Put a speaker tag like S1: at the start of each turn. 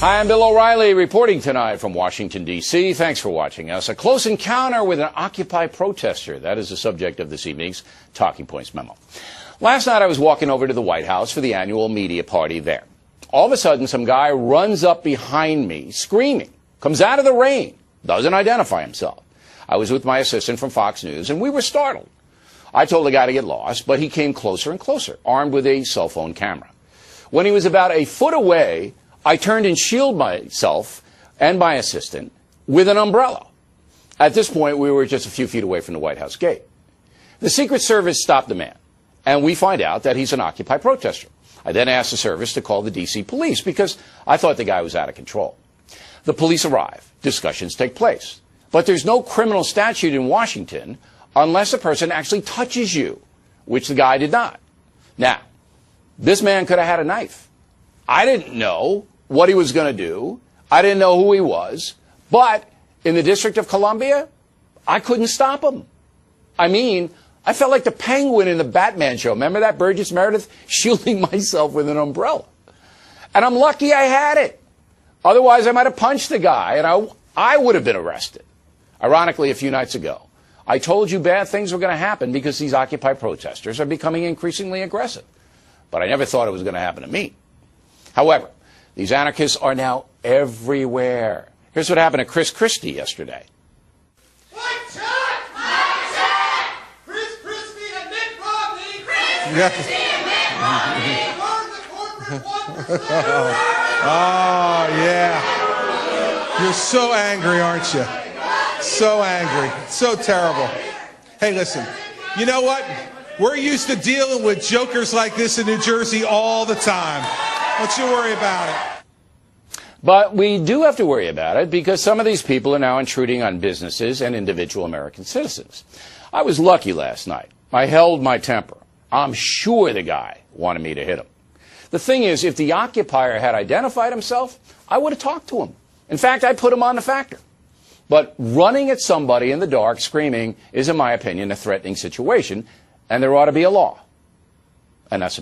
S1: Hi, I'm Bill O'Reilly reporting tonight from Washington, D.C. Thanks for watching us. A close encounter with an Occupy protester. That is the subject of this evening's Talking Points memo. Last night I was walking over to the White House for the annual media party there. All of a sudden, some guy runs up behind me, screaming, comes out of the rain, doesn't identify himself. I was with my assistant from Fox News, and we were startled. I told the guy to get lost, but he came closer and closer, armed with a cell phone camera. When he was about a foot away, I turned and shielded myself and my assistant with an umbrella. At this point, we were just a few feet away from the White House gate. The Secret Service stopped the man, and we find out that he's an Occupy protester. I then asked the service to call the D.C. police because I thought the guy was out of control. The police arrive. Discussions take place. But there's no criminal statute in Washington unless a person actually touches you, which the guy did not. Now, this man could have had a knife. I didn't know what he was going to do. I didn't know who he was. But in the District of Columbia, I couldn't stop him. I mean, I felt like the Penguin in the Batman show. Remember that, Burgess Meredith? Shielding myself with an umbrella. And I'm lucky I had it. Otherwise, I might have punched the guy, and I would have been arrested. Ironically, a few nights ago, I told you bad things were going to happen because these Occupy protesters are becoming increasingly aggressive. But I never thought it was going to happen to me. However, these anarchists are now everywhere. Here's what happened to Chris Christie yesterday.
S2: Chris Christie and Mitt Romney. Chris Christie and Mitt Romney. We're the corporate 1%.
S3: Oh, yeah. You're so angry, aren't you? So angry. So terrible. Hey, listen, you know what? We're used to dealing with jokers like this in New Jersey all the time. Don't you worry about it.
S1: But we do have to worry about it because some of these people are now intruding on businesses and individual American citizens. I was lucky last night. I held my temper. I'm sure the guy wanted me to hit him. The thing is, if the occupier had identified himself, I would have talked to him. In fact, I put him on the factor. But running at somebody in the dark screaming is, in my opinion, a threatening situation, and there ought to be a law. And that's a mess.